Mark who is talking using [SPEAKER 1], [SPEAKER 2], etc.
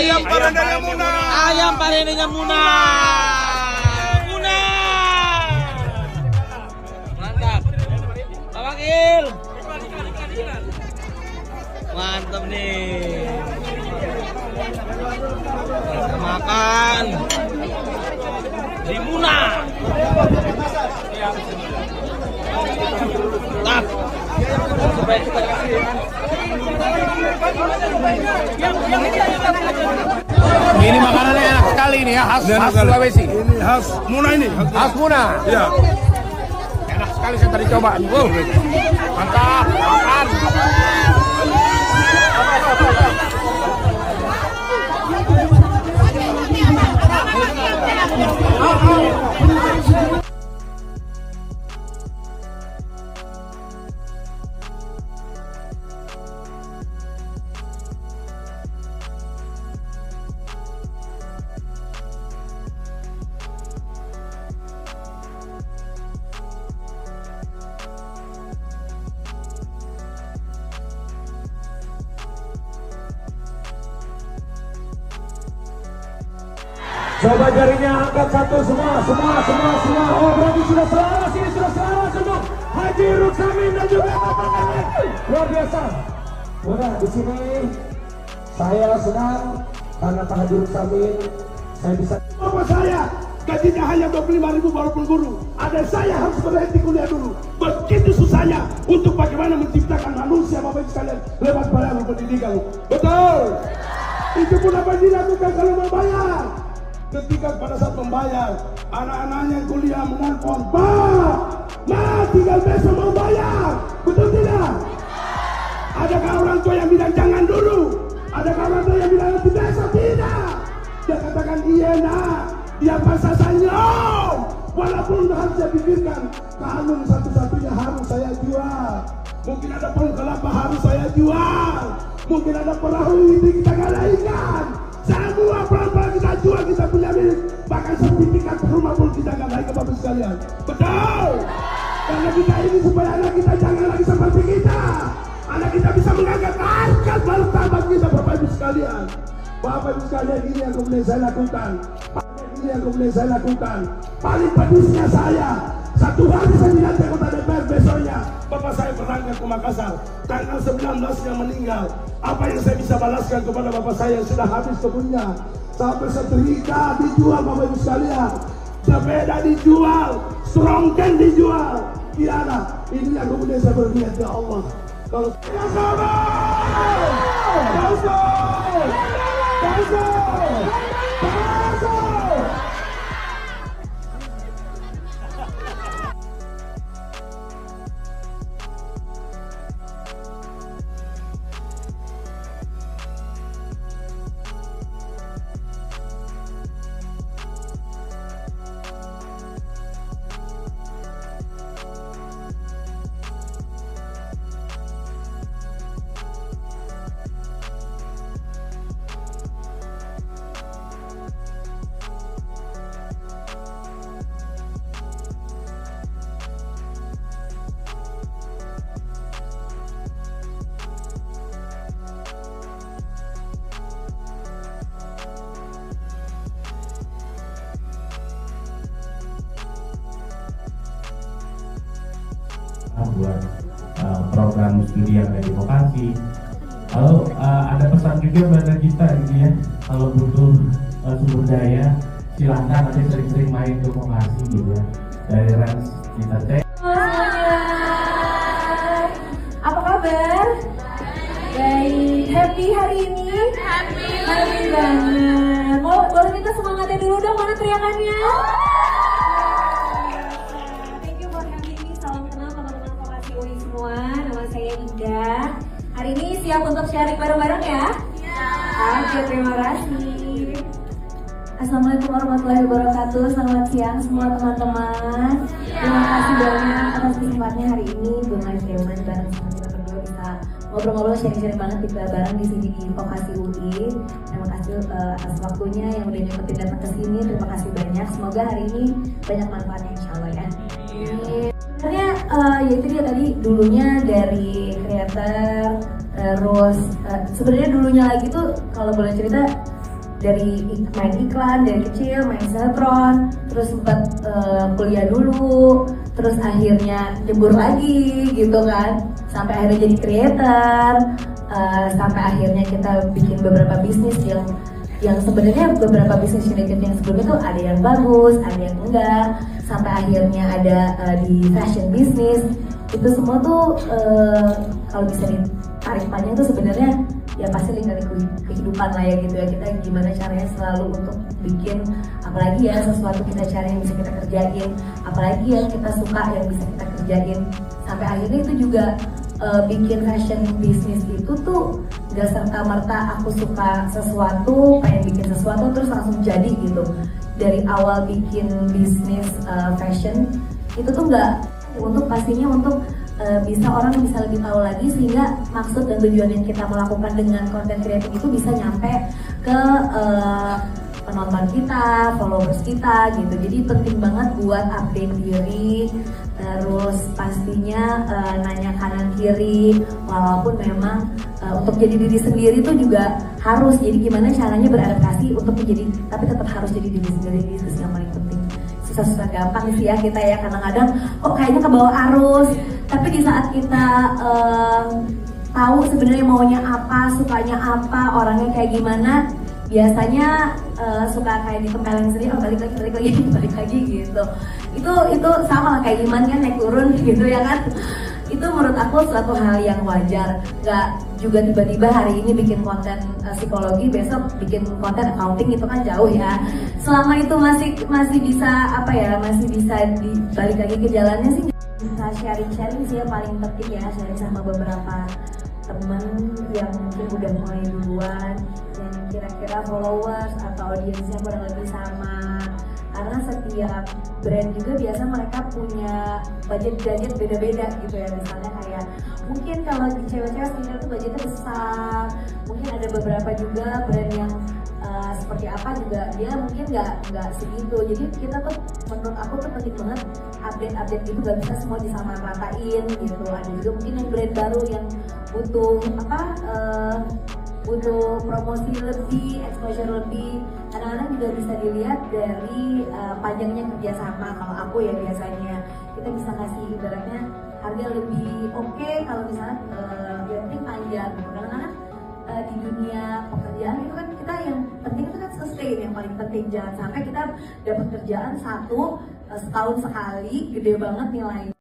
[SPEAKER 1] Ayam parendenya Muna.
[SPEAKER 2] Ayam parendenya Muna. Muna. Mantap. Pak Wakil. Mantap nih. Kita makan di Muna. Tap.
[SPEAKER 3] Ini makanannya enak sekali nih ya, khas Sulawesi.
[SPEAKER 1] Ini khas Muna ini.
[SPEAKER 3] Khas Muna.
[SPEAKER 1] Iya.
[SPEAKER 3] Enak sekali, saya tadi coba. Mantap, makan.
[SPEAKER 4] Coba jarinya angkat satu semua. Oh berarti sudah selaras, ini sudah selaras untuk Haji Ruksamin dan juga luar biasa. Udah di sini saya senang karena Pak Haji Ruksamin saya bisa. Bapak saya gajinya hanya 25.000 walaupun guru. Ada saya harus berhenti kuliah dulu. Begitu susahnya untuk bagaimana menciptakan manusia Bapak sekalian lewat bayar pendidikan. Betul. Itu pun apa yang dilakukan kalau mau bayar. Ketika pada saat membayar, anak-anaknya yang kuliah menelpon, Pak, tinggal besok mau bayar, betul tidak? Adakah orang tua yang bilang jangan dulu? Adakah orang tua yang bilang nanti besok? Tidak. Dia katakan iya nak, dia paksa saya, walaupun harus saya pikirkan, kalung satu-satunya harus saya jual. Mungkin ada pohon kelapa harus saya jual. Mungkin ada perahu ini kita gak ikan. Semua pelan-pelan kita jual, kita punya milik. Bahkan sertifikat rumah pun kita gak naik ke Bapak sekalian. Betul. Karena kita ini supaya anak kita jangan lagi seperti kita. Anak kita bisa mengangkat harkat martabat kita Bapak Ibu sekalian. Bapak Ibu sekalian, ini yang kemudian saya lakukan. Ini yang kemudian saya lakukan. Paling pedisnya saya, satu hari saya dilantik kota DPR, besoknya Bapak saya berangkat ke Makassar. Tanggal 19-nya meninggal. Apa yang saya bisa balaskan kepada Bapak saya yang sudah habis kebunnya? Sampai setrika dijual Bapak Ibu sekalian. Sepeda dijual, strongken dijual. Tiada. Ini yang kemudian saya berniat, ya Allah. Kalau
[SPEAKER 5] buat program studi yang ada di vokasi. Lalu ada pesan juga pada kita gitu ya, kalau butuh sumber daya silahkan nanti sering-sering main ke vokasi gitu ya. Dari Rans kita cek.
[SPEAKER 6] Apa kabar? Baik, happy hari ini? Happy banget. Boleh minta semangatnya dulu dong, mana teriakannya? Hari ini siap untuk sharing bareng-bareng ya? Oke, terima kasih. Assalamualaikum warahmatullahi wabarakatuh. Selamat siang semua teman-teman. Terima kasih banyak atas kesempatannya hari ini. Bung Aiman bareng sama kita berdua bisa ngobrol-ngobrol, sharing-sharing banget kita bareng di sini di Vokasi UI. Terima kasih atas waktunya yang udah nyempetin datang ke sini. Terima kasih banyak. Semoga hari ini banyak manfaatnya insya Allah ya. Sebenarnya ya itu dia tadi dulunya dari creator, terus sebenarnya dulunya lagi tuh kalau boleh cerita dari main iklan dari kecil, main sinetron, terus sempat kuliah dulu, terus akhirnya nyebur lagi gitu kan, sampai akhirnya jadi creator, sampai akhirnya kita bikin beberapa bisnis yang sebenarnya beberapa bisnis unit yang sebelumnya tuh ada yang bagus, ada yang enggak, sampai akhirnya ada di fashion business. Itu semua tuh kalau bisa ditarik panjang tuh sebenarnya ya pasti lingkaran kehidupan lah ya gitu ya, kita gimana caranya selalu untuk bikin apalagi ya sesuatu kita cari yang bisa kita kerjain, apalagi yang kita suka yang bisa kita kerjain, sampai akhirnya itu juga bikin fashion business itu tuh gak serta-merta aku suka sesuatu, pengen bikin sesuatu terus langsung jadi gitu. Dari awal bikin bisnis fashion itu tuh gak untuk pastinya untuk bisa orang bisa lebih tahu lagi sehingga maksud dan tujuan yang kita melakukan dengan konten kreatif itu bisa nyampe ke penonton kita, followers kita gitu. Jadi penting banget buat update diri, terus pastinya nanya kanan kiri, walaupun memang untuk jadi diri sendiri itu juga harus. Jadi gimana caranya beradaptasi untuk menjadi, tapi tetap harus jadi diri sendiri, itu yang paling penting. Susah-susah gampang sih ya kita ya, kadang-kadang kok kayaknya ke bawah arus, tapi di saat kita tahu sebenarnya maunya apa, sukanya apa, orangnya kayak gimana, biasanya suka kayak ditempelin sendiri, balik lagi gitu. Itu sama lah kayak iman kan, naik turun gitu ya kan. Itu menurut aku suatu hal yang wajar. Gak juga tiba-tiba hari ini bikin konten psikologi, besok bikin konten accounting, itu kan jauh ya. Selama itu masih bisa apa ya, masih bisa dibalik lagi ke jalannya sih. Bisa sharing sih ya paling penting ya, sharing sama beberapa temen yang mungkin udah mulai duluan, yang kira-kira followers atau audiensnya kurang lebih sama. Karena setiap brand juga biasa mereka punya budget beda-beda gitu ya. Misalnya kayak mungkin kalau di cewek-cewek skincare tuh budgetnya besar, mungkin ada beberapa juga brand yang seperti apa juga dia mungkin nggak segitu. Jadi kita tuh menurut aku tuh penting banget update gitu, gak bisa semua disamaratain gitu. Ada juga mungkin yang brand baru yang butuh butuh promosi lebih, exposure lebih. Kadang-kadang juga bisa dilihat dari panjangnya kerjasama. Kalau aku ya biasanya kita bisa kasih ibaratnya harga lebih oke kalau misalnya yang penting panjang. Kadang-kadang di dunia pekerjaan itu kan kita yang penting itu kan sustain, yang paling penting. Jangan sampai kita dapat kerjaan satu setahun sekali gede banget nilainya.